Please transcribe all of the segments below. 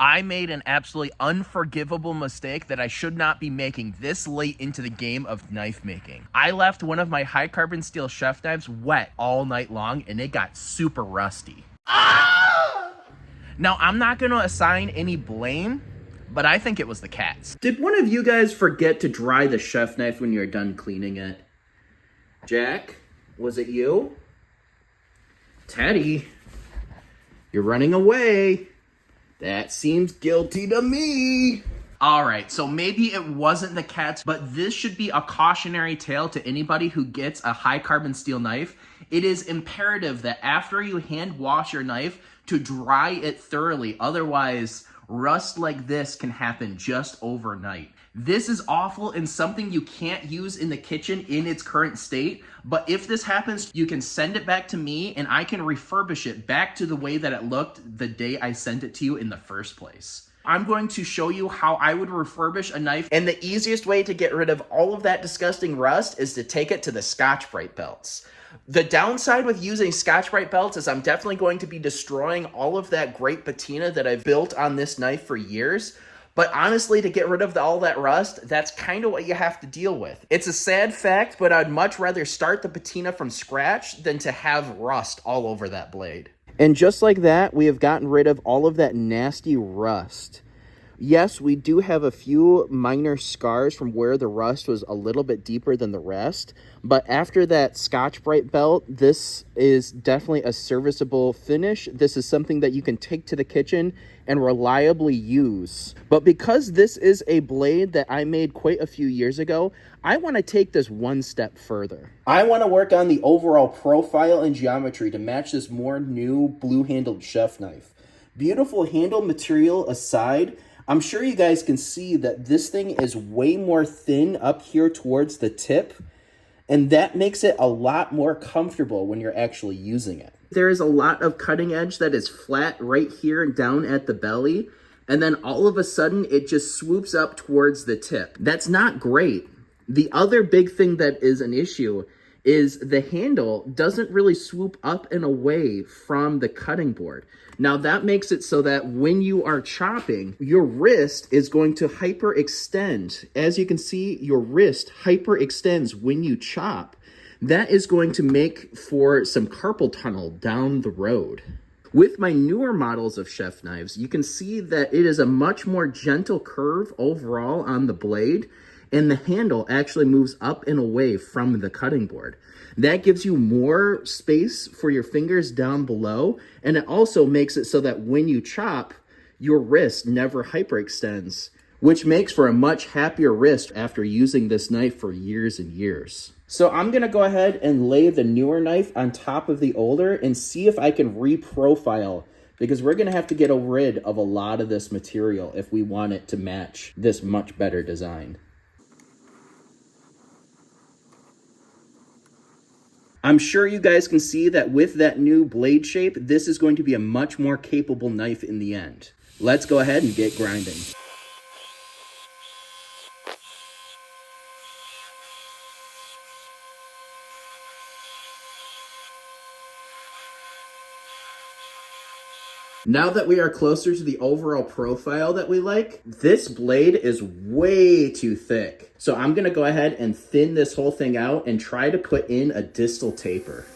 I made an absolutely unforgivable mistake that I should not be making this late into the game of knife making. I left one of my high carbon steel chef knives wet all night long and it got super rusty. Now, I'm not going to assign any blame, but I think it was the cats. Did one of you guys forget to dry the chef knife when you're done cleaning it? Jack, was it you? Teddy, you're running away. That seems guilty to me. All right, so maybe it wasn't the cats, but this should be a cautionary tale to anybody who gets a high carbon steel knife. It is imperative that after you hand wash your knife to dry it thoroughly. Otherwise, rust like this can happen just overnight. This is awful and something you can't use in the kitchen in its current state, but if this happens, you can send it back to me and I can refurbish it back to the way that it looked the day I sent it to you in the first place. I'm going to show you how I would refurbish a knife, and the easiest way to get rid of all of that disgusting rust is to take it to the Scotch-Brite belts. The downside with using Scotch-Brite belts is I'm definitely going to be destroying all of that great patina that I've built on this knife for years. But honestly, to get rid of all that rust, that's kind of what you have to deal with. It's a sad fact, but I'd much rather start the patina from scratch than to have rust all over that blade. And just like that, we have gotten rid of all of that nasty rust. Yes, we do have a few minor scars from where the rust was a little bit deeper than the rest, but after that Scotch-Brite belt, this is definitely a serviceable finish. This is something that you can take to the kitchen and reliably use. But because this is a blade that I made quite a few years ago, I want to take this one step further. I want to work on the overall profile and geometry to match this more new blue-handled chef knife. Beautiful handle material aside, I'm sure you guys can see that this thing is way more thin up here towards the tip, and that makes it a lot more comfortable when you're actually using it. There is a lot of cutting edge that is flat right here down at the belly, and then all of a sudden it just swoops up towards the tip. That's not great. The other big thing that is an issue is the handle doesn't really swoop up and away from the cutting board. Now that makes it so that when you are chopping, your wrist is going to hyperextend. As you can see, your wrist hyperextends when you chop. That is going to make for some carpal tunnel down the road. With my newer models of chef knives, you can see that it is a much more gentle curve overall on the blade, and the handle actually moves up and away from the cutting board. That gives you more space for your fingers down below, and it also makes it so that when you chop, your wrist never hyperextends, which makes for a much happier wrist after using this knife for years and years. So I'm gonna go ahead and lay the newer knife on top of the older and see if I can reprofile, because we're gonna have to get rid of a lot of this material if we want it to match this much better design. I'm sure you guys can see that with that new blade shape, this is going to be a much more capable knife in the end. Let's go ahead and get grinding. Now that we are closer to the overall profile that we like, this blade is way too thick. So I'm gonna go ahead and thin this whole thing out and try to put in a distal taper.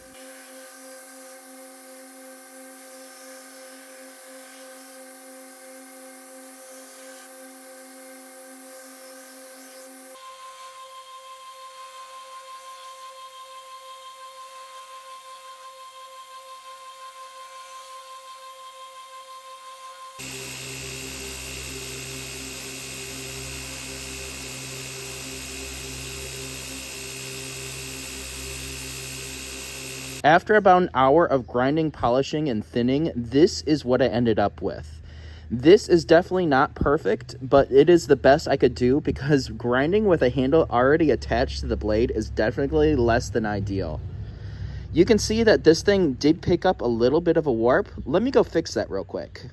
After about an hour of grinding, polishing, and thinning, this is what I ended up with. This is definitely not perfect, but it is the best I could do because grinding with a handle already attached to the blade is definitely less than ideal. You can see that this thing did pick up a little bit of a warp. Let me go fix that real quick.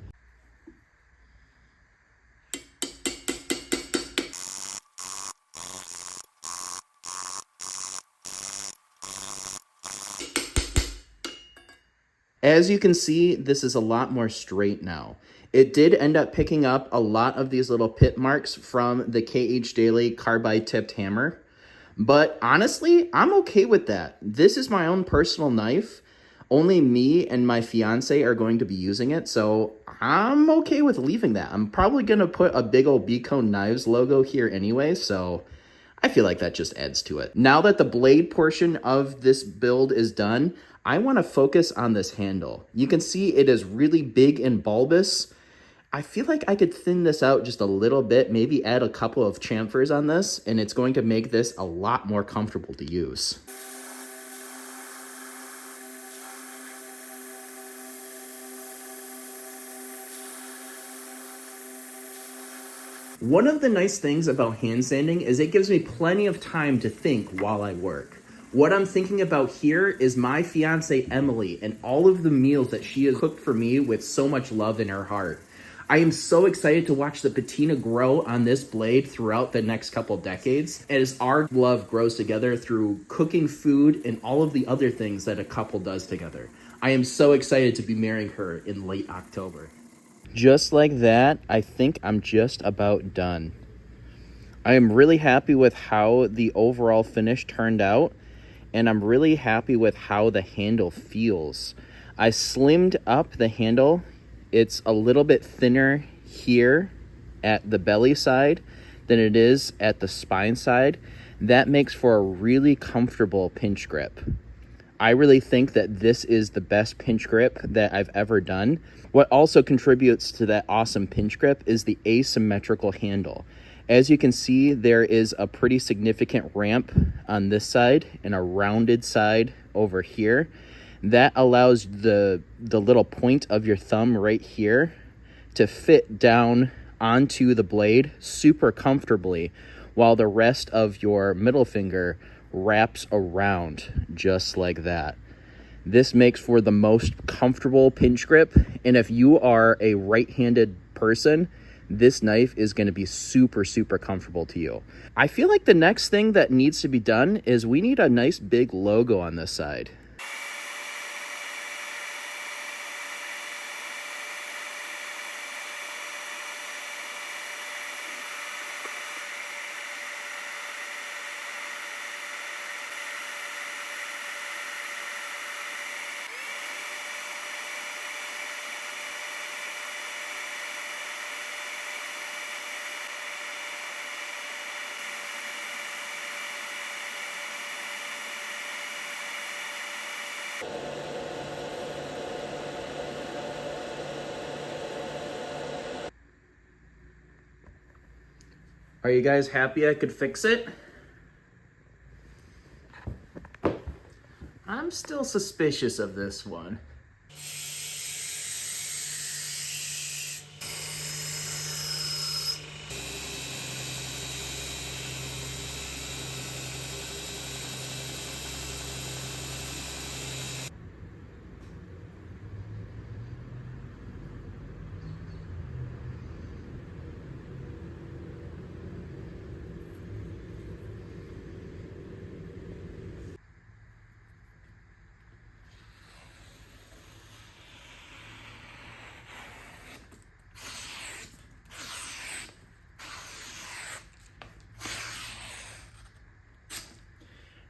As you can see, this is a lot more straight now. It did end up picking up a lot of these little pit marks from the KH Daily carbide tipped hammer. But honestly, I'm okay with that. This is my own personal knife. Only me and my fiance are going to be using it, so I'm okay with leaving that. I'm probably going to put a big old BeCone Knives logo here anyway, so I feel like that just adds to it. Now that the blade portion of this build is done, I want to focus on this handle. You can see it is really big and bulbous. I feel like I could thin this out just a little bit, maybe add a couple of chamfers on this, and it's going to make this a lot more comfortable to use. One of the nice things about hand sanding is it gives me plenty of time to think while I work. What I'm thinking about here is my fiance Emily and all of the meals that she has cooked for me with so much love in her heart. I am so excited to watch the patina grow on this blade throughout the next couple decades as our love grows together through cooking food and all of the other things that a couple does together. I am so excited to be marrying her in late October. Just like that, I think I'm just about done. I am really happy with how the overall finish turned out, and I'm really happy with how the handle feels. I slimmed up the handle. It's a little bit thinner here at the belly side than it is at the spine side. That makes for a really comfortable pinch grip. I really think that this is the best pinch grip that I've ever done. What also contributes to that awesome pinch grip is the asymmetrical handle. As you can see, there is a pretty significant ramp on this side and a rounded side over here. That allows the little point of your thumb right here to fit down onto the blade super comfortably, while the rest of your middle finger wraps around just like that. This makes for the most comfortable pinch grip, and if you are a right-handed person, this knife is going to be super, super comfortable to you. I feel like the next thing that needs to be done is we need a nice big logo on this side. Are you guys happy I could fix it? I'm still suspicious of this one.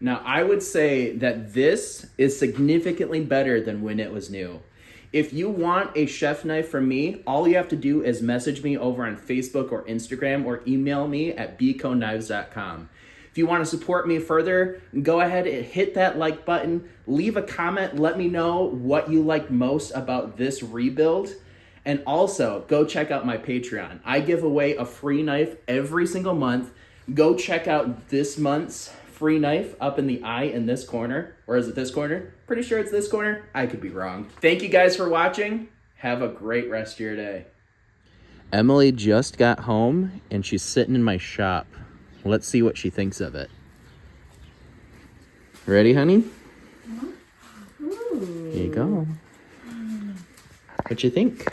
Now, I would say that this is significantly better than when it was new. If you want a chef knife from me, all you have to do is message me over on Facebook or Instagram or email me at beconeknives.com. If you want to support me further, go ahead and hit that like button, leave a comment, let me know what you like most about this rebuild. And also, go check out my Patreon. I give away a free knife every single month. Go check out this month's free knife up in the eye in this corner. Or is it this corner? Pretty sure it's this corner. I could be wrong. Thank you guys for watching. Have a great rest of your day. Emily just got home and she's sitting in my shop. Let's see what she thinks of it. Ready, honey? Ooh. Here you go. What you think?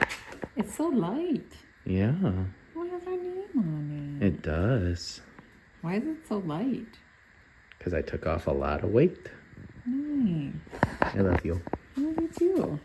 It's so light. Yeah, Why has our name on it? it does. Why is it so light? Because I took off a lot of weight. Nice. I love you. I love you too.